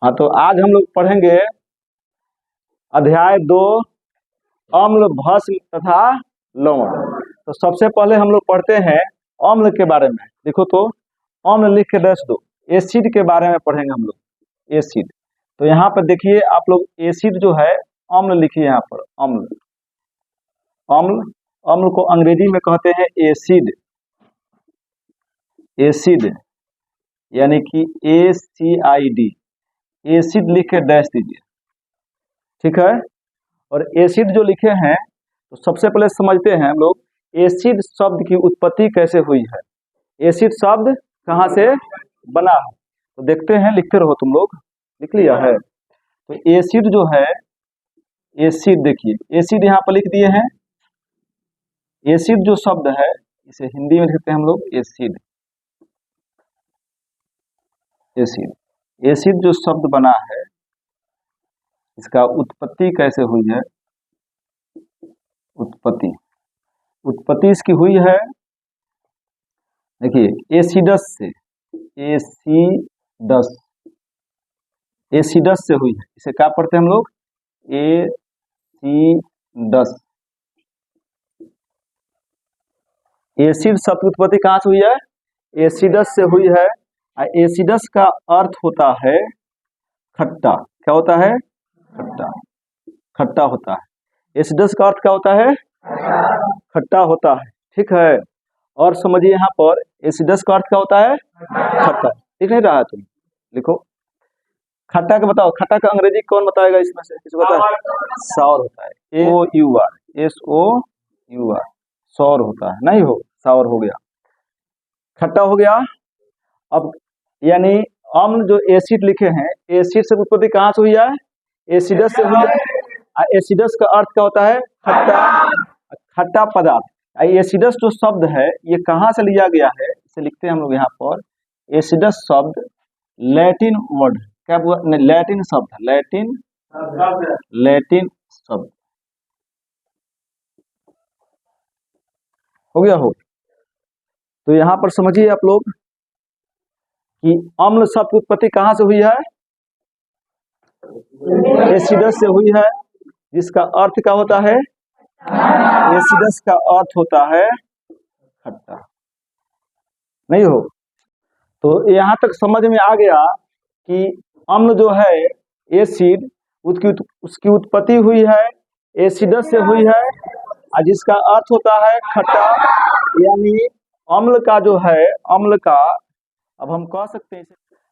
हाँ, तो आज हम लोग पढ़ेंगे अध्याय 2 अम्ल, भस्म तथा लवण। तो सबसे पहले हम लोग पढ़ते हैं अम्ल के बारे में। देखो तो अम्ल लिख के दर्ज दो। एसिड के बारे में पढ़ेंगे हम लोग, एसिड। तो यहाँ पर देखिए आप लोग, एसिड जो है अम्ल लिखिए यहाँ पर, अम्ल। अम्ल, अम्ल को अंग्रेजी में कहते हैं एसिड। एसिड यानी कि ACID, एसिड लिख के डैश दीजिए, ठीक है। और एसिड जो लिखे हैं तो सबसे पहले समझते हैं हम लोग एसिड शब्द की उत्पत्ति कैसे हुई है। एसिड शब्द कहाँ से बना है तो देखते हैं, लिखते रहो तुम लोग। लिख लिया है? तो एसिड जो है, एसिड देखिए, एसिड यहाँ पर लिख दिए हैं। एसिड जो शब्द है इसे हिंदी में लिखते हैं हम लोग एसिड। एसिड, एसिड जो शब्द बना है इसका उत्पत्ति कैसे हुई है। उत्पत्ति, उत्पत्ति इसकी हुई है, देखिए एसिडस से, एसिडस, एसिडस से हुई है। इसे क्या पढ़ते हैं हम लोग? एसिडस। एसिड शब्द की उत्पत्ति कहाँ से हुई है? एसिडस से हुई है। एसिडस का अर्थ होता है खट्टा। क्या होता है? खट्टा, खट्टा होता है। एसिडस का अर्थ क्या होता है? खट्टा होता है, ठीक है। और समझिए यहाँ पर एसिडस का अर्थ क्या होता है? खट्टा। लिख नहीं रहा है तुम? लिखो। खट्टा का बताओ, खट्टा का अंग्रेजी कौन बताएगा इसमें से? किसी को पता है? सॉर होता है, SOUR, SOUR, सॉर होता है। नहीं हो, सॉर हो गया, खट्टा हो गया। अब यानी अम्ल जो एसिड लिखे हैं, एसिड से उत्पत्ति कहाँ से हुई है? एसिडस से हुई है। एसिडस का अर्थ क्या होता है? खट्टा, खट्टा पदार्थ। एसिडस जो शब्द है ये कहाँ से लिया गया है, इसे लिखते हैं हम लोग यहाँ पर। एसिडस शब्द लैटिन वर्ड, क्या नहीं, लैटिन शब्द है, लैटिन, लैटिन शब्द। हो गया हो? तो यहाँ पर समझिए आप लोग कि अम्ल शब्द की उत्पत्ति कहाँ से हुई है? एसिडस से हुई है, जिसका अर्थ क्या होता है? एसिडस का अर्थ होता है खट्टा। नहीं हो? तो यहाँ तक समझ में आ गया कि अम्ल जो है एसिड, उसकी उत्पत्ति हुई है, एसिडस से हुई है, और जिसका अर्थ होता है खट्टा। यानी अम्ल का जो है, अम्ल का, अब हम कह सकते हैं,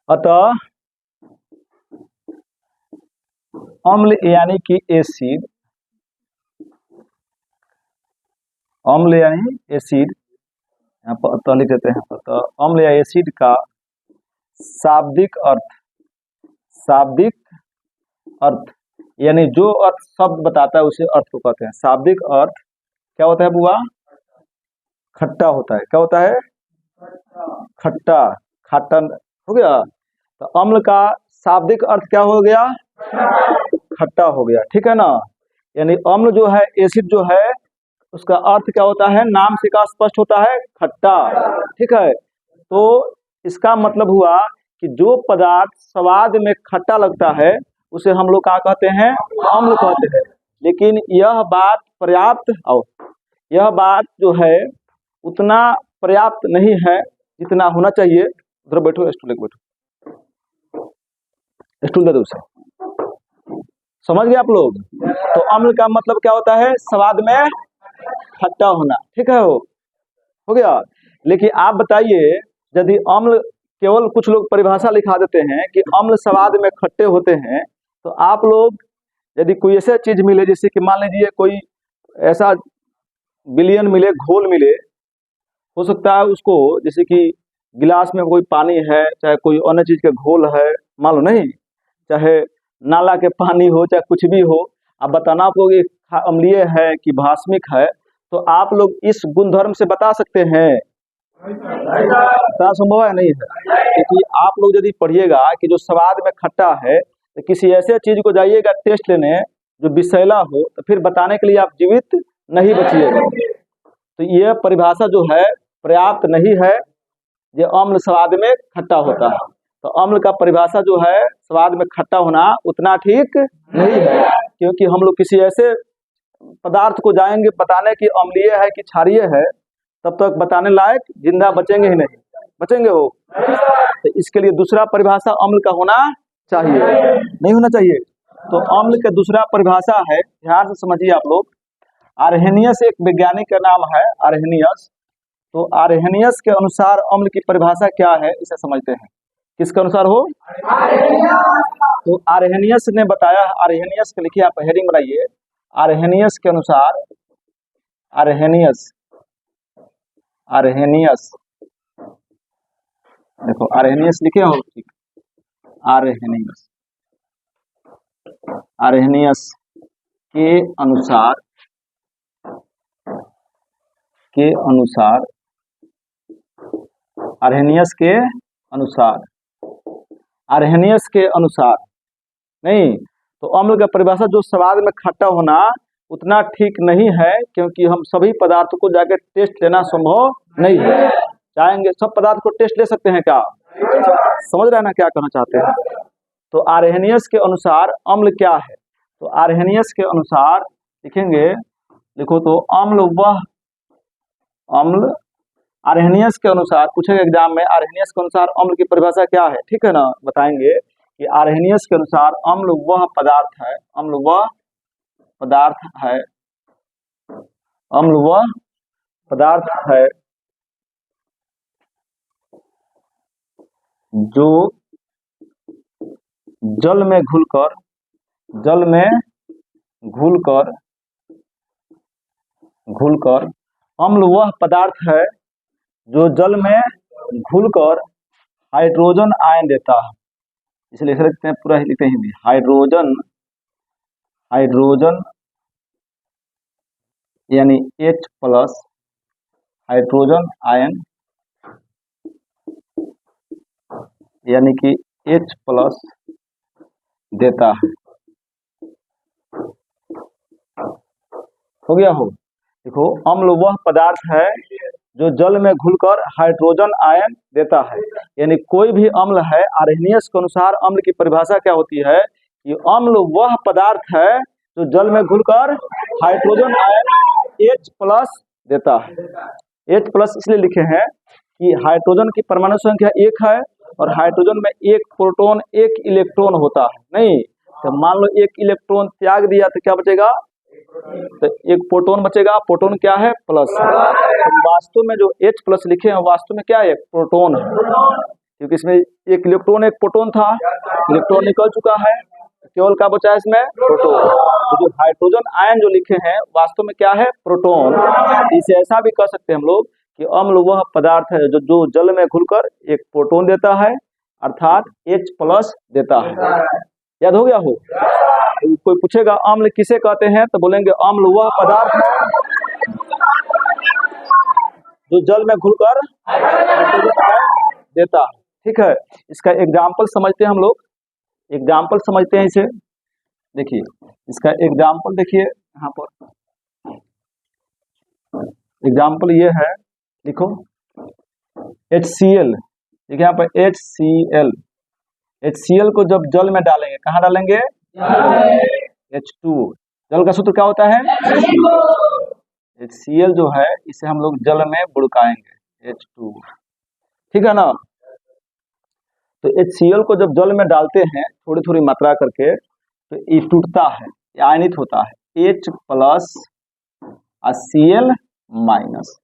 अतः अम्ल यानी कि एसिड, अम्ल यानी एसिड, यहाँ पर अतः लिख देते हैं। तो अम्ल या एसिड का शाब्दिक अर्थ, शाब्दिक अर्थ यानी जो अर्थ शब्द बताता है उसे अर्थ को कहते हैं। शाब्दिक अर्थ क्या होता है बुआ? खट्टा होता है। क्या होता है? खट्टा, खट्टा हो गया। तो अम्ल का शाब्दिक अर्थ क्या हो गया? खट्टा हो गया, ठीक है ना। यानी अम्ल जो है, एसिड जो है, उसका अर्थ क्या होता है? नाम से का स्पष्ट होता है, खट्टा, ठीक है। तो इसका मतलब हुआ कि जो पदार्थ स्वाद में खट्टा लगता है उसे हम लोग क्या कहते हैं? अम्ल कहते हैं। लेकिन यह बात पर्याप्त, यह बात जो है उतना पर्याप्त नहीं है जितना होना चाहिए। उधर बैठो, स्टूल लेके बैठो, स्टूल दे दो उसे। समझ गए आप लोग? तो अम्ल का मतलब क्या होता है? स्वाद में खट्टा होना, ठीक है। हो गया। लेकिन आप बताइए, यदि अम्ल, केवल कुछ लोग परिभाषा लिखा देते हैं कि अम्ल स्वाद में खट्टे होते हैं, तो आप लोग यदि कोई ऐसा चीज मिले, जैसे कि मान लीजिए कोई ऐसा विलयन मिले, घोल मिले, हो सकता है उसको, जैसे कि गिलास में कोई पानी है, चाहे कोई अन्य चीज का घोल है, मान लो, नहीं, चाहे नाला के पानी हो, चाहे कुछ भी हो, अब बताना आपको कि अम्लीय है कि भास्मिक है, तो आप लोग इस गुणधर्म से बता सकते हैं? बता संभव है? नहीं है। क्योंकि आप लोग यदि पढ़िएगा कि जो स्वाद में खट्टा है, तो किसी ऐसे चीज को जाइएगा टेस्ट लेने जो विषैला हो, तो फिर बताने के लिए आप जीवित नहीं बचिएगा। तो यह परिभाषा जो है पर्याप्त नहीं है, ये अम्ल स्वाद में खट्टा होता है। तो अम्ल का परिभाषा जो है स्वाद में खट्टा होना उतना ठीक नहीं है, क्योंकि हम लोग किसी ऐसे पदार्थ को जाएंगे बताने कि अम्लीय है कि क्षारीय है, तब तक बताने लायक जिंदा बचेंगे ही नहीं, बचेंगे वो। तो इसके लिए दूसरा परिभाषा अम्ल का होना चाहिए, नहीं होना चाहिए। तो अम्ल का दूसरा परिभाषा है, ध्यान से समझिए आप लोग, आर्हेनियस एक वैज्ञानिक का नाम है, आर्हेनियस। तो आर्हेनियस के अनुसार अम्ल की परिभाषा क्या है इसे समझते हैं। किसके अनुसार हो? तो आर्हेनियस ने बताया, आर्हेनियस के लिखिए आप हेडिंग बनाइए, आर्हेनियस के अनुसार, आर्हेनियस, आर्हेनियस देखो आर्हेनियस लिखे हो, ठीक, आर्हेनियस, आर्हेनियस के अनुसार, के अनुसार, आर्हेनियस के अनुसार, आर्हेनियस के अनुसार नहीं, तो अम्ल का परिभाषा जो स्वाद में खट्टा होना उतना ठीक नहीं है, क्योंकि हम सभी पदार्थों को जाके टेस्ट लेना संभव नहीं है। चाहेंगे सब पदार्थ को टेस्ट ले सकते हैं क्या? समझ रहे हैं ना क्या कहना चाहते हैं? तो आर्हेनियस के अनुसार अम्ल क्या है? तो आर्हेनियस के अनुसार लिखेंगे, लिखो तो अम्ल वह, अम्ल, आर्हेनियस के अनुसार पूछेगा एग्जाम में, आर्हेनियस के अनुसार अम्ल की परिभाषा क्या है, ठीक है ना? बताएंगे कि आर्हेनियस के अनुसार अम्ल वह पदार्थ है, अम्ल वह पदार्थ है, अम्ल वह पदार्थ है जो जल में घुलकर, जल में घुलकर, घुलकर, अम्ल वह पदार्थ है जो जल में घुलकर हाइड्रोजन आयन देता है। इसलिए लिखते हैं, पूरा लिखते हैं हिंदी, हाइड्रोजन, हाइड्रोजन यानी H प्लस, हाइड्रोजन आयन यानी कि H प्लस देता है। हो गया हो? देखो, अम्ल वह पदार्थ है जो जल में घुलकर हाइड्रोजन आयन देता है, यानी कोई भी अम्ल है, आर्हेनियस के अनुसार अम्ल की परिभाषा क्या होती है कि अम्ल वह पदार्थ है जो जल में घुलकर हाइड्रोजन आयन H प्लस देता है। H प्लस इसलिए लिखे हैं कि हाइड्रोजन की परमाणु संख्या 1 है और हाइड्रोजन में एक प्रोटॉन एक इलेक्ट्रॉन होता है, नहीं तो मान लो एक इलेक्ट्रॉन त्याग दिया तो क्या बचेगा? तो एक प्रोटॉन बचेगा, प्रोटॉन क्या है? प्लस। तो वास्तव में जो H प्लस लिखे हैं वास्तव में क्या है? प्रोटॉन है, क्योंकि इसमें एक इलेक्ट्रॉन एक प्रोटॉन था, इलेक्ट्रॉन निकल चुका है, केवल क्या बचा है इसमें? प्रोटॉन। तो जो हाइड्रोजन आयन जो लिखे हैं वास्तव में क्या है? प्रोटॉन। इसे ऐसा भी कह सकते हैं हम लोग कि अम्ल वह पदार्थ है जो जल में घुलकर एक प्रोटॉन देता है, अर्थात H प्लस देता है। याद हो गया हो? कोई पूछेगा अम्ल किसे कहते हैं, तो बोलेंगे अम्ल वह पदार्थ है जो जल में घुलकर देता है। ठीक है, इसका एग्जाम्पल समझते हैं हम लोग, एग्जाम्पल समझते हैं इसे। देखिए इसका एग्जाम्पल, देखिए यहाँ पर एग्जाम्पल ये है, लिखो HCl, देखिए यहाँ पर HCl, HCl को जब जल में डालेंगे, कहाँ डालेंगे? H2, जल का सूत्र क्या होता है? HCl जो है इसे हम लोग जल में बुड़काएंगे, H2, ठीक है ना? तो HCl को जब जल में डालते हैं थोड़ी थोड़ी मात्रा करके, तो ये टूटता है, आयनित होता है, H प्लस और Cl माइनस,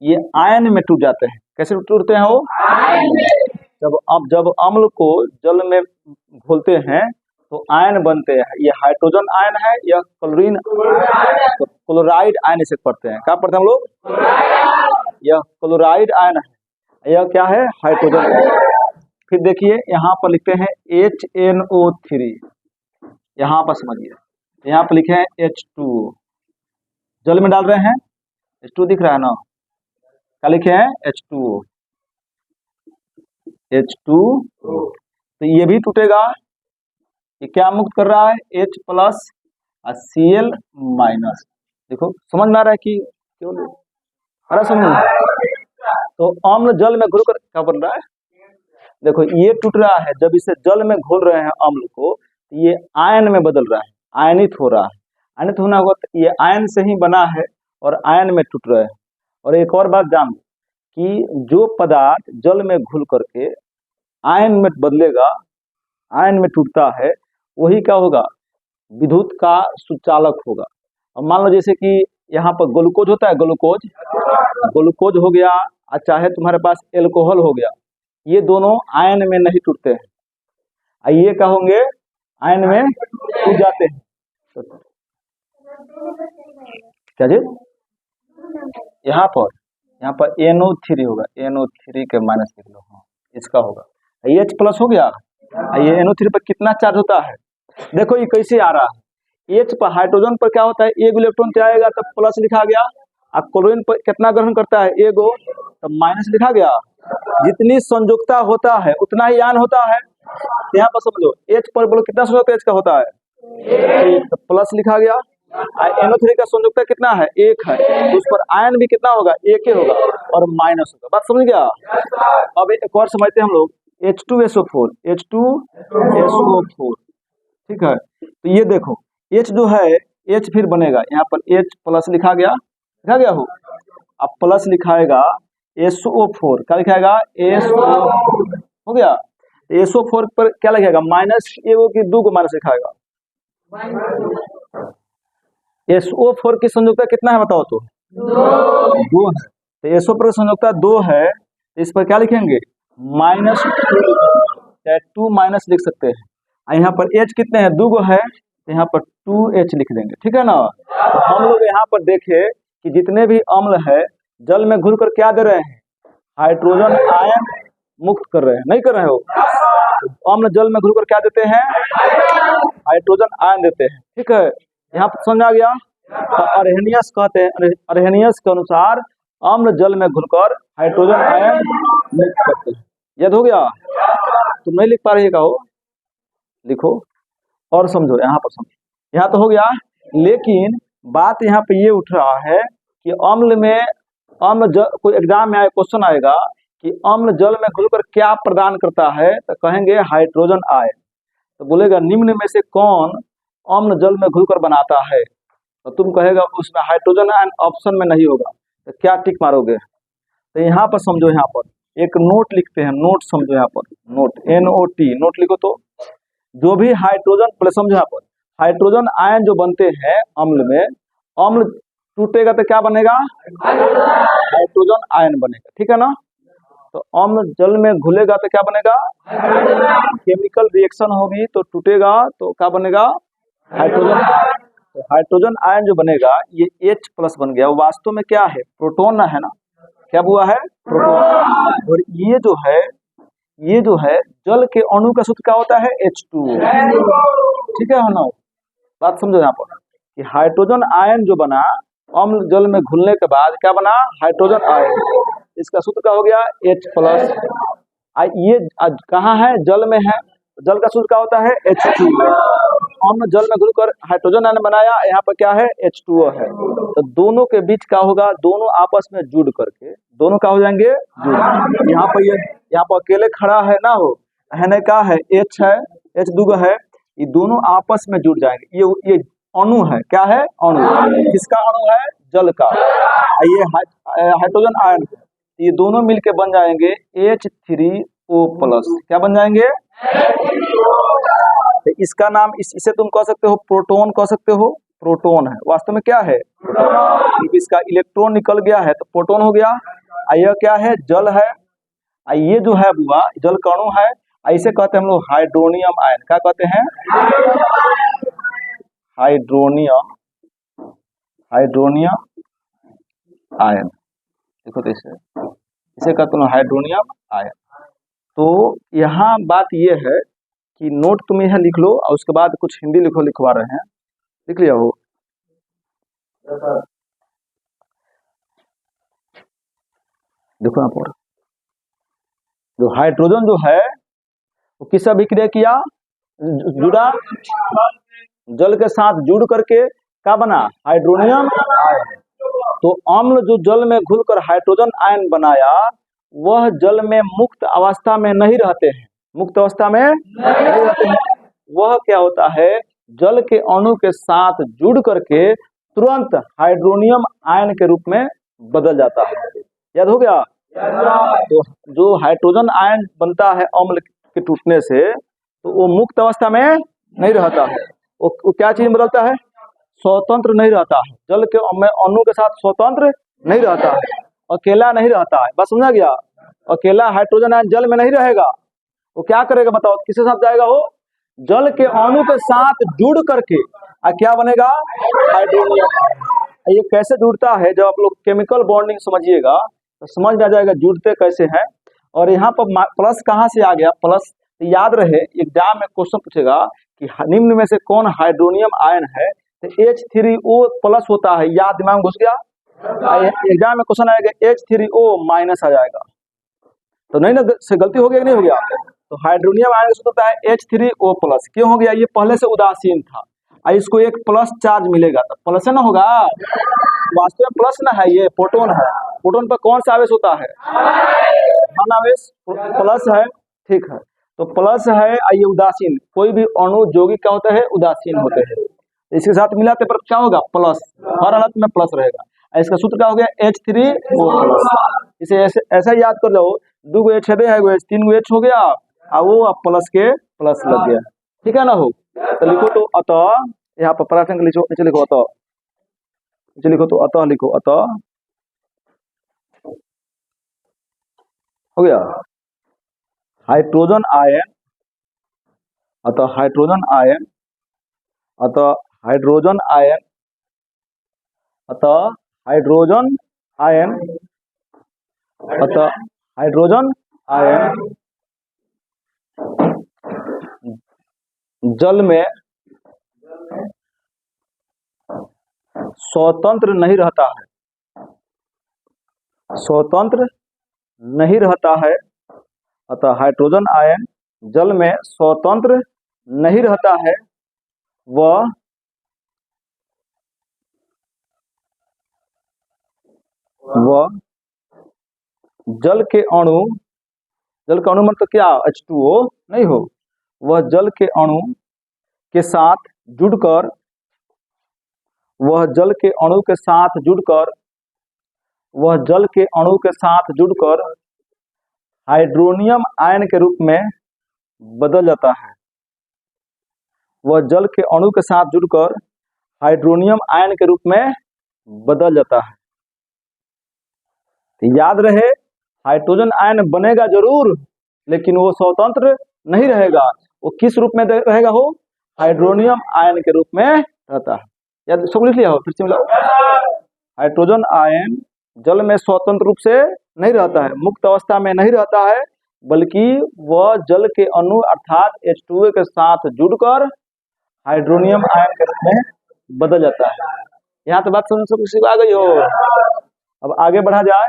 ये आयन में टूट जाते हैं। कैसे टूटते हैं वो? जब अम्ल को जल में घोलते हैं तो आयन बनते हैं, ये हाइड्रोजन आयन है, यह क्लोरीन, तो क्लोराइड आयन इसे पढ़ते हैं। क्या पढ़ते हैं हम लोग? यह क्लोराइड आयन है, यह क्या है? Hydrogen ion. फिर देखिए यहाँ पर लिखते हैं HNO3, यहाँ पर समझिए, यहाँ पर लिखे हैं H2, जल में डाल रहे हैं, H2 दिख रहा है ना? क्या लिखे हैं? H2O, तो ये भी टूटेगा, ये क्या मुक्त कर रहा है? H प्लस और Cl माइनस। देखो समझ में आ रहा है कि क्यों नहीं आ रहा समझ में? तो अम्ल जल में घुलकर क्या बन रहा है? देखो ये टूट रहा है, जब इसे जल में घोल रहे हैं अम्ल को, ये आयन में बदल रहा है, आयनित हो रहा है। आयनित होना होगा तो ये आयन से ही बना है और आयन में टूट रहे हैं। और एक और बात जान लो कि जो पदार्थ जल में घुल करके आयन में बदलेगा, आयन में टूटता है, वही क्या होगा, विद्युत का सुचालक होगा। अब मान लो जैसे कि यहाँ पर ग्लूकोज होता है, ग्लूकोज हो गया, और चाहे तुम्हारे पास एल्कोहल हो गया, ये दोनों आयन में नहीं टूटते हैं, ये क्या होंगे, आयन में टूट जाते हैं। तो क्या जी, यहाँ पर NO3 होगा, NO3 के माइनस लिख लो, हाँ इसका होगा। H प्लस हो गया, ये NO3 पर कितना चार्ज होता है, देखो ये कैसे आ रहा है। H पर हाइड्रोजन पर क्या होता है, एक इलेक्ट्रॉन जाएगा तो प्लस लिखा गया, और क्लोरीन पर कितना ग्रहण करता है, एगो, तो माइनस लिखा गया। जितनी संयुक्ता होता है उतना ही आयन होता है। यहाँ पर समझो H पर बोलो कितना संयुक्ता H का होता है, एक, तो प्लस लिखा गया। NO3 का संयुक्ता कितना है, एक है, तो उस पर आयन भी कितना होगा, एक ही होगा, और माइनस होगा। बात समझ गया। अब एक और समझते हैं हम लोग, H2SO4, H2SO4, ठीक है। तो ये देखो H जो है, H फिर बनेगा, यहाँ पर H प्लस लिखा गया हो, अब प्लस लिखाएगा SO4, क्या लिखाएगा, SO4 हो गया। SO4 पर क्या लिखेगा, माइनस, एगो की दो को माइनस लिखाएगा। SO4 की संयुक्ता कितना है बताओ तो, दो है, तो SO4 की संयुक्ता 2 है, तो इस पर क्या लिखेंगे, -2, 2 माइनस लिख सकते हैं। यहाँ पर H कितने हैं, 2 है, तो यहाँ पर 2H लिख देंगे, ठीक है ना। तो हम लोग यहाँ पर देखे कि जितने भी अम्ल है जल में घुल कर क्या दे रहे हैं, हाइड्रोजन आयन मुक्त कर रहे हैं, नहीं कर रहे हो। तो अम्ल जल में घुलकर क्या देते हैं, हाइड्रोजन आयन देते हैं, ठीक है। यहाँ पर समझ आ गया। तो अरहेनियस कहते हैं, अरहेनियस के अनुसार अम्ल जल में घुलकर हाइड्रोजन आयन मुक्त करते हैं। याद हो गया, तुम नहीं लिख पा रही हो, लिखो और समझो। यहाँ पर समझो, यहाँ तो हो गया, लेकिन बात यहाँ पे ये उठ रहा है कि कोई एग्जाम में क्वेश्चन आएगा कि अम्ल जल में घुलकर क्या प्रदान करता है, तो कहेंगे हाइड्रोजन आयन। तो बोलेगा निम्न में से कौन अम्ल जल में घुलकर बनाता है, तो तुम कहेगा उसमें हाइड्रोजन आयन ऑप्शन में नहीं होगा, तो क्या टिक मारोगे। तो यहाँ पर समझो, यहाँ पर एक नोट लिखते हैं, नोट समझो, यहाँ पर नोट, NOT, नोट लिखो। तो जो भी हाइड्रोजन, पहले समझो, यहाँ पर हाइड्रोजन आयन जो बनते हैं अम्ल में, अम्ल टूटेगा तो क्या बनेगा, हाइड्रोजन आयन बनेगा, ठीक है ना। तो अम्ल जल में घुलेगा तो क्या बनेगा, केमिकल रिएक्शन होगी तो टूटेगा तो क्या बनेगा, हाइड्रोजन। तो हाइड्रोजन आयन जो बनेगा ये H प्लस बन गया, वास्तव में क्या है, प्रोटोन है ना, क्या हुआ है, प्रोटोन। और ये जो है जल के अणु का सूत्र क्या होता है, H2O, ठीक है ना। बात समझो यहाँ पर कि हाइड्रोजन आयन जो बना अम्ल जल में घुलने के बाद क्या बना, हाइड्रोजन आयन, इसका सूत्र क्या हो गया, H प्लस। ये कहाँ है, जल में है, जल का सूत्र क्या होता है, H2O। अम्ल जल में घुलकर हाइड्रोजन आयन बनाया, यहाँ पर क्या है, H2O है। तो दोनों के बीच क्या होगा, दोनों आपस में जुड़ करके दोनों क्या हो जाएंगे, जुड़। यहाँ पर अकेले खड़ा है ना हो, है क्या है, H है, H2 है, ये दोनों आपस में जुड़ जाएंगे। ये अणु है, क्या है, अणु, किसका अणु है, जल का। ये हाइड्रोजन आयन, ये दोनों मिलके बन जाएंगे H3O प्लस, क्या बन जाएंगे, तो इसका नाम, इसे तुम कह सकते हो प्रोटोन, कह सकते हो प्रोटोन है, वास्तव में क्या है, इसका इलेक्ट्रॉन निकल गया है तो प्रोटोन हो गया। यह क्या है, जल है, ये जो है बुआ जल का अणु है, ऐसे कहते हैं हम लोग हाइड्रोनियम आयन, क्या कहते हैं, हाइड्रोनियम आयन। देखो तो इसे कहते हैं हाइड्रोनियम आयन। तो यहाँ बात ये है कि नोट तुम यह लिख लो और उसके बाद कुछ हिंदी लिखवा रहे हैं, लिख लिया हो। देखो यहाँ पर जो हाइड्रोजन जो है वो किससे अभिक्रिया किया, जुड़ा, जल के साथ जुड़ करके क्या बना, हाइड्रोनियम आयन। तो अम्ल जो जल में घुलकर हाइड्रोजन आयन बनाया, वह जल में मुक्त अवस्था में नहीं रहते हैं, मुक्त अवस्था में नहीं रहते हैं। वह क्या होता है, जल के अणु के साथ जुड़ करके तुरंत हाइड्रोनियम आयन के रूप में बदल जाता है। याद हो गया? तो जो हाइड्रोजन आयन बनता है अम्ल के टूटने से, तो वो मुक्त अवस्था में नहीं रहता है। वो क्या चीज बदलता है, स्वतंत्र नहीं रहता है, जल के अणु के साथ स्वतंत्र नहीं रहता है, अकेला नहीं रहता है। बस समझा गया? अकेला हाइड्रोजन आयन जल में नहीं रहेगा, वो क्या करेगा बताओ, किसके साथ जाएगा? वो जल के अणु के साथ जुड़ करके क्या बनेगा, हाइड्रोनियम आयन। ये कैसे जुड़ता है, जब आप लोग केमिकल बॉन्डिंग समझिएगा तो समझ में आ जाएगा जुड़ते कैसे हैं। और यहाँ पर प्लस कहाँ से आ गया, प्लस याद रहे एग्जाम में क्वेश्चन पूछेगा कि निम्न में से कौन हाइड्रोनियम आयन है, तो H3O प्लस होता है, याद दिमाग में घुस गया? एग्जाम में क्वेश्चन आएगा H3O माइनस आ जाएगा, तो नहीं ना, से गलती हो गया कि नहीं हो गया? तो हाइड्रोनियम आयन से होता है H3O प्लस। क्यों हो गया? ये पहले से उदासीन था, इसको एक प्लस चार्ज मिलेगा तो प्लस है ना होगा, वास्तव में प्लस ना है, ये प्रोटॉन है। प्रोटॉन पर कौन सा आवेश होता है, धन आवेश, प्लस है, ठीक है। तो प्लस है, ये उदासीन, कोई भी अणु यौगिक क्या होता है, उदासीन होते हैं। इसके साथ मिलाते पर क्या होगा, प्लस, हर हालत में प्लस रहेगा। इसका सूत्र क्या हो गया, H3O प्लस। इसे ऐसा याद कर लो, 2 गो H है, 3 गो H हो गया, और वो प्लस के प्लस लग गया, ठीक है ना हो? तो लिखो, तो अतः, यहाँ पर प्रार्थना लिखो, नीचे लिखो अतः, नीचे लिखो, तो अतः लिखो, अतः हो गया हाइड्रोजन आयन, अतः हाइड्रोजन आयन, अतः हाइड्रोजन आयन, अतः हाइड्रोजन आयन, अतः हाइड्रोजन आयन जल में स्वतंत्र नहीं रहता है, स्वतंत्र नहीं रहता है। अतः हाइड्रोजन आयन जल में स्वतंत्र नहीं रहता है, वह जल के अणु, जल का अणु मतलब क्या, H2O नहीं हो, वह जल के अणु के साथ जुड़कर, वह जल के अणु के साथ जुड़कर, वह जल के अणु के साथ जुड़कर हाइड्रोनियम आयन के रूप में बदल जाता है। वह जल के अणु के साथ जुड़कर हाइड्रोनियम आयन के रूप में बदल जाता है। तो याद रहे, हाइड्रोजन आयन बनेगा जरूर, लेकिन वो स्वतंत्र नहीं रहेगा, वो किस रूप में रहेगा, हो हाइड्रोनियम आयन के रूप में रहता है। याद सब लिख लिया हो, फिर से मिलाओ। हाइड्रोजन आयन जल में स्वतंत्र रूप से नहीं रहता है, मुक्त अवस्था में नहीं रहता है, बल्कि वह जल के अणु अर्थात H2O के साथ जुड़कर हाइड्रोनियम आयन के रूप में बदल जाता है। यहाँ तो बात समझ आ गई हो? अब आगे बढ़ा जाए।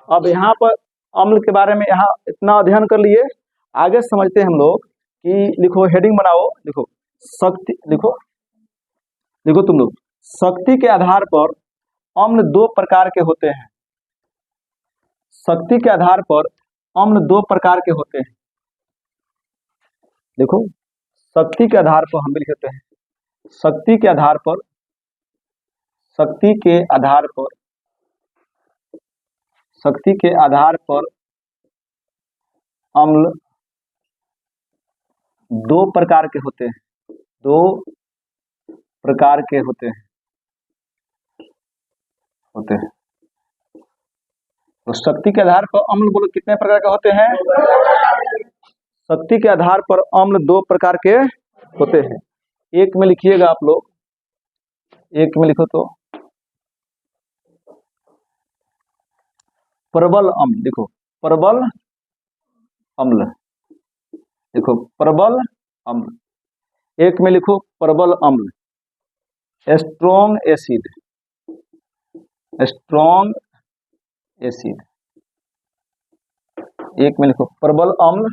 अब यहाँ पर अम्ल के बारे में यहाँ इतना अध्ययन कर लिए, आगे समझते हैं हम लोग कि लिखो, हेडिंग बनाओ, लिखो शक्ति, लिखो लिखो तुम लोग, शक्ति के आधार पर अम्ल 2 प्रकार के होते हैं। शक्ति के आधार पर अम्ल 2 प्रकार के होते हैं। देखो, शक्ति के आधार पर हम भी लिखते हैं, शक्ति के आधार पर, शक्ति के आधार पर, शक्ति के आधार पर अम्ल 2 प्रकार के होते हैं, 2 प्रकार के होते हैं। तो शक्ति के आधार पर अम्ल बोलो कितने प्रकार के होते हैं? शक्ति के आधार पर अम्ल 2 प्रकार के होते हैं। एक में लिखिएगा आप लोग, एक में लिखो तो प्रबल अम्ल, लिखो प्रबल अम्ल, लिखो प्रबल अम्ल। एक में लिखो प्रबल अम्ल, स्ट्रॉन्ग एसिड, स्ट्रॉन्ग एसिड। एक में लिखो प्रबल अम्ल,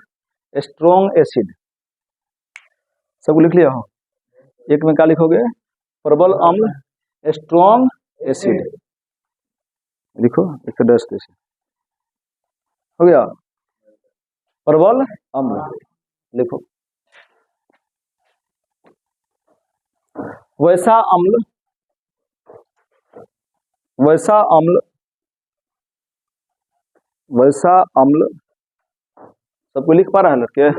स्ट्रॉन्ग एसिड। सब लिख लिया हो? एक में क्या लिखोगे, प्रबल अम्ल, स्ट्रॉन्ग एसिड, लिखो 110 से। हो गया, प्रबल अम्ल। लिखो, वैसा अम्ल, वैसा अम्ल, वैसा अम्ल, सबको लिख पा रहा है लड़के?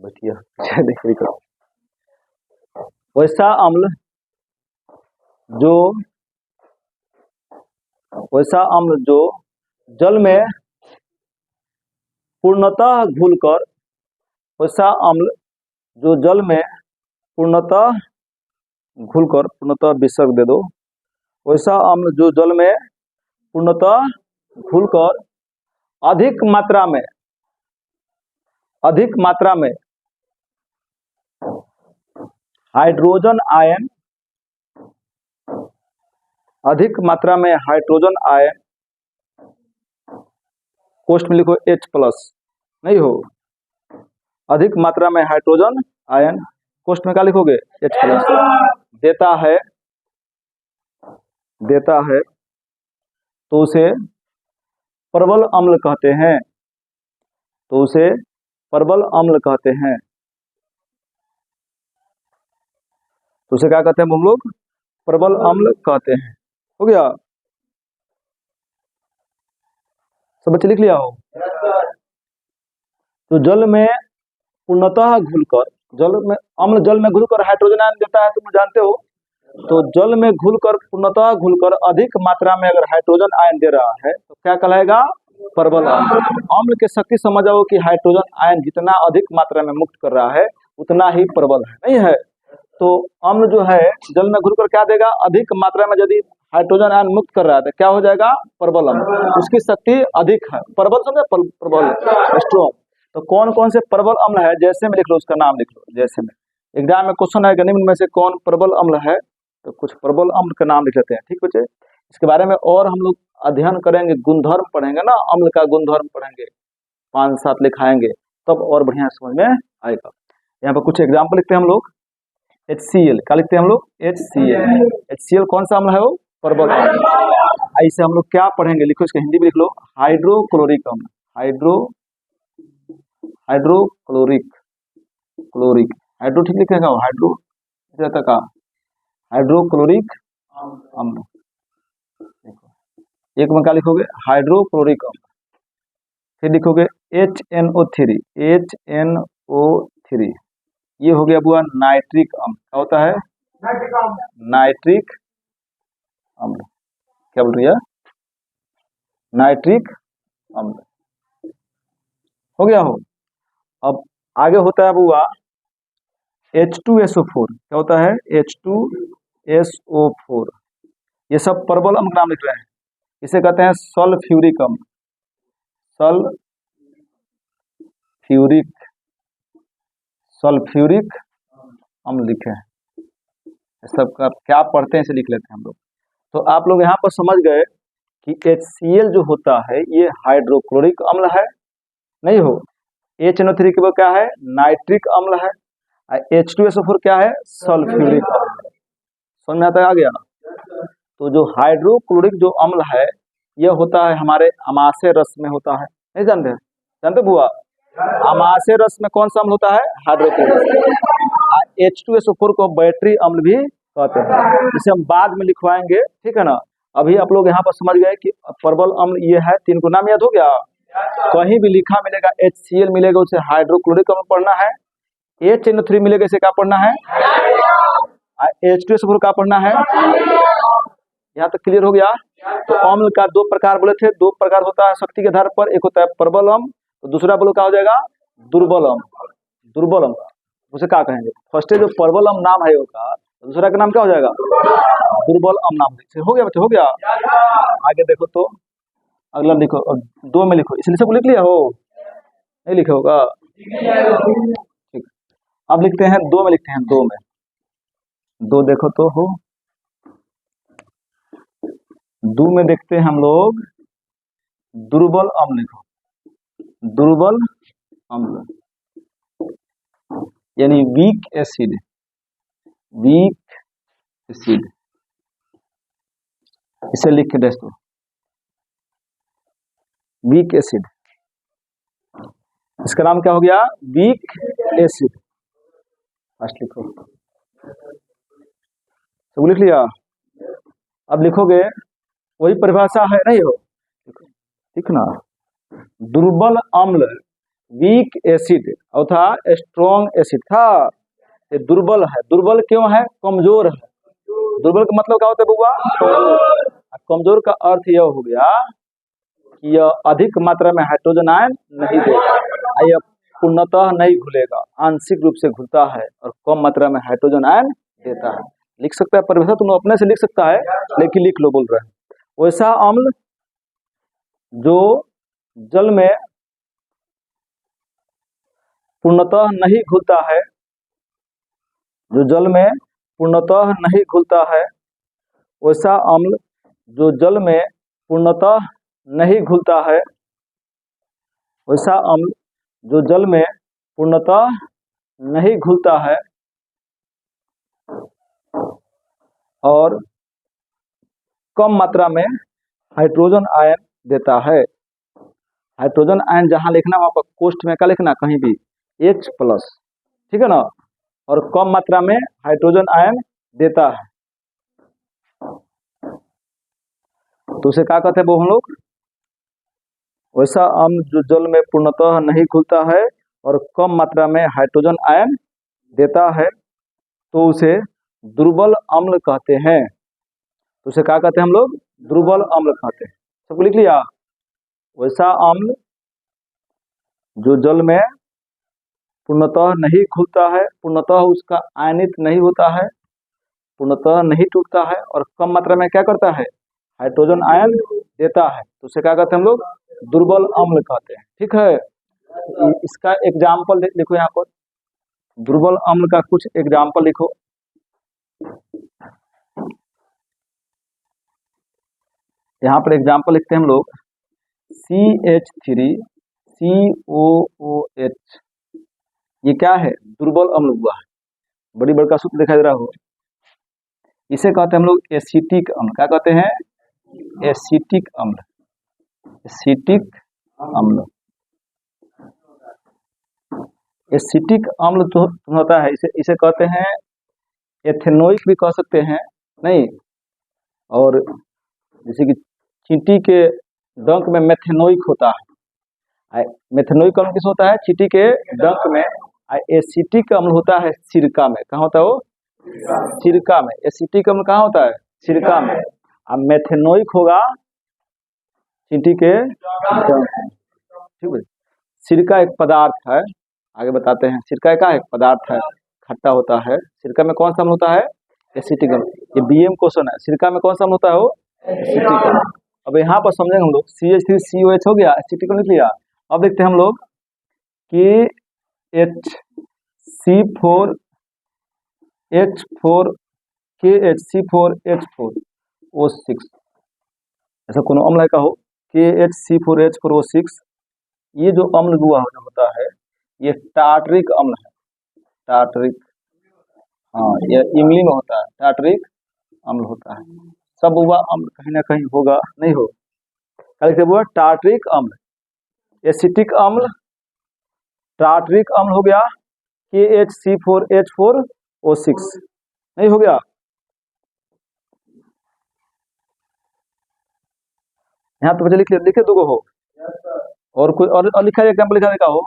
बैठिए लिखो। वैसा अम्ल जो, वैसा अम्ल जो जल में पूर्णतः घुलकर, वैसा अम्ल जो जल में पूर्णतः घुलकर, पूर्णतः विसर्ग दे दो, वैसा अम्ल जो जल में पूर्णतः घुलकर अधिक मात्रा में, अधिक मात्रा में हाइड्रोजन आयन, अधिक मात्रा में हाइड्रोजन आयन, कोष्ठ में लिखो H+, नहीं हो, अधिक मात्रा में हाइड्रोजन आयन, कोष्ठ में क्या लिखोगे? H+, देता है, देता है, तो उसे प्रबल अम्ल कहते हैं, तो उसे प्रबल अम्ल कहते हैं, तो उसे क्या कहते हैं हम लोग? प्रबल अम्ल कहते हैं। हो गया, सब बच्चे लिख लिया हो? तो जल में पूर्णतः घुलकर, जल में अम्ल जल में घुलकर हाइड्रोजन आयन देता है, तुम जानते हो। तो जल में घुलकर, पूर्णतः घुलकर अधिक मात्रा में अगर हाइड्रोजन आयन दे रहा है तो क्या कहलाएगा? प्रबल अम्ल। अम्ल की शक्ति समझ आओ कि हाइड्रोजन आयन जितना अधिक मात्रा में मुक्त कर रहा है उतना ही प्रबल है, नहीं है? तो अम्ल जो है जल में घुलकर क्या देगा? अधिक मात्रा में यदि हाइड्रोजन आयन मुक्त कर रहा है तो क्या हो जाएगा? प्रबल अम्ल। उसकी शक्ति अधिक है, प्रबल समझे, प्रबल, स्ट्रॉन्ग। तो कौन कौन से प्रबल अम्ल है? जैसे में लिख लो, उसका नाम लिख लो। जैसे में एग्जाम में क्वेश्चन है कि निम्न में से कौन प्रबल अम्ल है, तो कुछ प्रबल अम्ल का नाम लिख लेते हैं। ठीक बच्चे, इसके बारे में और हम लोग अध्ययन करेंगे, गुणधर्म पढ़ेंगे ना, अम्ल का गुणधर्म पढ़ेंगे, 5-7 लिखाएंगे, तब और बढ़िया समझ में आएगा। यहाँ पर कुछ एग्जाम्पल लिखते हैं हम लोग। HCl, क्या लिखते हैं हम लोग? HCl। HCl कौन सा अम्ल है? वो प्रबल अम्ल। ऐसे हम लोग क्या पढ़ेंगे? लिखो, इसका हिंदी भी लिख लो, हाइड्रोक्लोरिक अम्ल, हाइड्रोक्लोरिक, क्लोरिक, हाइड्रो ठीक लिखेगा, हाइड्रो रहता का, हाइड्रोक्लोरिक अम्ल। एक में क्या लिखोगे? हाइड्रोक्लोरिक अम्ल। फिर लिखोगे HNO3, HNO3, ये हो गया बुआ नाइट्रिक अम्ल। क्या होता है? नाइट्रिक अम्ल। क्या बोल रही है? नाइट्रिक अम्ल। हो गया हो। अब आगे होता है बुआ H2SO4। क्या होता है? H2SO4। ये सब प्रबल अम्ल नाम लिख रहे हैं। इसे कहते हैं सल्फ्यूरिक अम्ल, सल्फ्यूरिक, सल्फ्यूरिक अम्ल लिखे हैं। सब का क्या पढ़ते हैं इसे लिख लेते हैं हम लोग। तो आप लोग यहाँ पर समझ गए कि HCl जो होता है ये हाइड्रोक्लोरिक अम्ल है, नहीं हो। HNO3 के वो क्या है? नाइट्रिक अम्ल है। H2SO4 क्या है? सल्फ्यूरिक अम्ल। समझ में आता है? आ गया। तो जो हाइड्रोक्लोरिक जो अम्ल है यह होता है हमारे अमाशय रस में होता है, नहीं जानते? जानते बुआ? अमाशय रस में कौन सा अम्ल होता है? हाइड्रोक्लोरिक। H2SO4 को बैटरी अम्ल भी कहते हैं, इसे हम बाद में लिखवाएंगे, ठीक है ना। अभी आप लोग यहाँ पर समझ गए कि प्रबल अम्ल ये है, 3 को नाम याद हो गया। कहीं भी लिखा मिलेगा HCl मिलेगा उसे हाइड्रोक्लोरिक अम्ल पढ़ना है, HNO3 मिलेगा इसे क्या पढ़ना है? H2SO4 क्या पढ़ना है? यहाँ तक क्लियर हो गया। तो अम्ल का 2 प्रकार बोले थे, 2 प्रकार होता है शक्ति के आधार पर, एक होता है प्रबल अम्ल, तो दूसरा बोलो क्या हो जाएगा? दुर्बल अम्ल। दुर्बल अम्ल उसे क्या कहेंगे? फर्स्ट जो प्रबल अम्ल नाम है होगा, दूसरा का नाम क्या हो जाएगा? दुर्बल अम्ल नाम। हो गया बच्चे? हो गया। आगे देखो तो अगला लिखो, 2 में लिखो, इसलिए सब लिख लिया हो? नहीं लिखे होगा? ठीक, अब लिखते हैं 2 में, लिखते हैं 2 में। 2 देखो तो हो, 2 में देखते हैं हम लोग दुर्बल अम्ल। लिखो, दुर्बल अम्ल यानी वीक एसिड, वीक एसिड, इसे लिख के दे दो। वीक एसिड, इसका नाम क्या हो गया? Weak acid. फर्स्ट लिखो, सब लिख लिया। अब लिखोगे वही परिभाषा है नहीं हो, ठीक ना? दुर्बल अम्ल वीक एसिड अथा स्ट्रॉन्ग एसिड था। ये दुर्बल है, दुर्बल क्यों है? कमजोर है। दुर्बल का मतलब क्या होता है बुआ? कमजोर का अर्थ यह हो गया कि यह अधिक मात्रा में हाइड्रोजन आयन नहीं देगा, यह पूर्णतः नहीं घुलेगा, आंशिक रूप से घुलता है और कम मात्रा में हाइड्रोजन आयन देता है। लिख सकता है परिभाषा, तुम अपने से लिख सकता है, लेकिन लिख लो बोल रहे हैं। वैसा अम्ल जो जल में पूर्णतः नहीं घुलता है, जो जल में पूर्णतः नहीं घुलता है, वैसा अम्ल जो जल में पूर्णतः नहीं घुलता है, वैसा अम्ल जो जल में पूर्णतः नहीं घुलता है और कम मात्रा में हाइड्रोजन आयन देता है। हाइड्रोजन आयन जहां लिखना वहां पर कोष्ठ में क्या लिखना? कहीं भी H+, ठीक है ना? और कम मात्रा में हाइड्रोजन आयन देता है, तो उसे क्या कहते हैं वो हम लोग? वैसा अम्ल जो जल में पूर्णतः नहीं घुलता है और कम मात्रा में हाइड्रोजन आयन देता है, तो उसे दुर्बल अम्ल कहते हैं। तो उसे क्या कहते हैं हम लोग? दुर्बल अम्ल कहते हैं। सबको लिख लिया? वैसा अम्ल जो जल में पूर्णतः नहीं घुलता है, पूर्णतः उसका आयनित नहीं होता है, पूर्णतः नहीं टूटता है और कम मात्रा में क्या करता है? हाइड्रोजन आयन देता है, तो उसे क्या कहते हैं हम लोग? दुर्बल अम्ल कहते हैं। ठीक है, इसका एग्जाम्पल लिखो यहाँ पर, दुर्बल अम्ल का कुछ एग्जाम्पल लिखो। यहाँ पर एग्जाम्पल लिखते हैं हम लोग, CH3COOH, ये क्या है? दुर्बल अम्ल हुआ है, बड़ी बड़का सूत्र दिखाई दे रहा हो। इसे कहते हैं हम लोग एसिटिक अम्ल। क्या कहते हैं? एसिटिक अम्ल। एसिटिक अम्ल, एसिटिक अम्ल जो होता है इसे कहते हैं एथेनोइक भी कह सकते हैं, नहीं? और जैसे कि चींटी के डंक में मेथेनोइक होता है, मेथेनोइक अम्ल किस होता है? चींटी के डंक में। एसिटिक अम्ल होता है सिरका में। कहाँ होता है वो? सिरका में। एसिटिक अम्ल कहाँ होता है? सिरका में। अब मेथेनोइक होगा चींटी के डंक में। ठीक है, सिरका एक पदार्थ है, आगे बताते हैं। सिरका का एक पदार्थ है, खट्टा होता है। सिरका में कौन सा अम्ल होता है? एसिटिक अम्ल। ये बीएम क्वेश्चन है, सिरका में कौन सा अम्ल होता है? वो एसिटिक अम्ल। अब यहाँ पर समझेंगे हम लोग, CH3COH हो गया, एसिटिक अम्ल लिख लिया। अब देखते हैं हम लोग कि KHC4H4KHC4H4O6, ऐसा कोनो अम्ल है का हो? KHC4H4O6, ये जो अम्ल हुआ होता है ये टार्टरिक अम्ल है। टार्टरिक, हाँ, ये इमली में होता है, टार्टरिक अम्ल होता है। सब हुआ अम्ल कहीं ना कहीं होगा, नहीं हो? क्या हुआ? टार्टरिक अम्ल, एसिटिक अम्ल, टार्टरिक अम्ल हो गया KHC4H4O6, नहीं हो गया? यहाँ तो बच्चे लिखे दो हो, और कोई और लिखा है? एग्जाम्पल लिखा देखा हो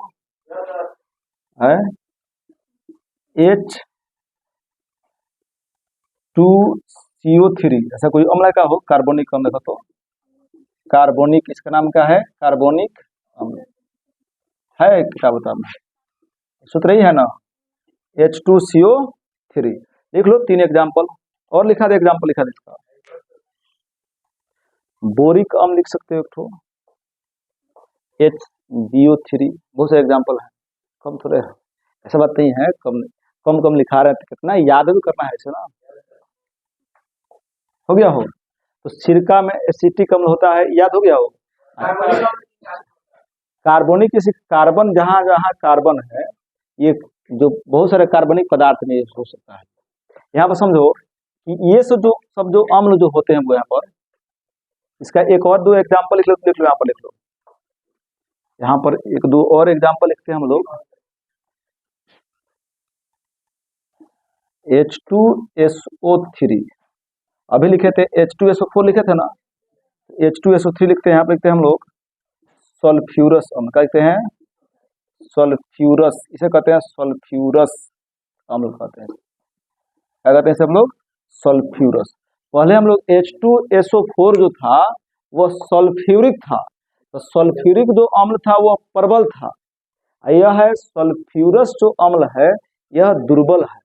है? H2CO3, ऐसा कोई अम्ल का हो? कार्बोनिक अम्ल का, तो कार्बोनिक, इसका नाम क्या है? कार्बोनिक अम्ल है। किताब बता में सूत्र ही है ना, H2CO3। लिख लो 3 एग्जाम्पल और लिखा दे, एग्जाम्पल लिखा दे इसका। बोरिक अम्ल लिख सकते हो, तो HbO3, बहुत सारे एग्जाम्पल है। कम थोड़े, ऐसा बात नहीं है, कम कम लिखा रहे हैं, तो कितना याद भी करना है इसे ना। हो गया हो? तो सिरका में एसिटिक अम्ल होता है, याद हो गया हो? कार्बोनिक, किसी कार्बन, जहां जहां कार्बन है, ये जो बहुत सारे कार्बनिक पदार्थ में हो सकता है। यहाँ पर समझो कि ये सब जो अम्ल जो होते हैं वो यहाँ पर, इसका एक और 2 एग्जाम्पल लिख लो, यहाँ पर लिख लो। यहाँ पर एक दो और एग्जाम्पल लिखते हैं हम लोग। H2SO3, अभी लिखे थे H2SO4 लिखे थे ना, H2SO3 लिखते हैं, यहाँ पे लिखते हैं हम लोग सल्फ्यूरस अम्ल। क्या लिखते हैं? सल्फ्यूरस, इसे कहते हैं सल्फ्यूरस अम्ल कहते हैं। क्या कहते हैं सब लोग? सल्फ्यूरस। पहले हम लोग H2SO4 जो था वह सल्फ्यूरिक था, तो सल्फ्यूरिक जो अम्ल था वह प्रबल था। यह है सल्फ्यूरस जो अम्ल है यह दुर्बल है।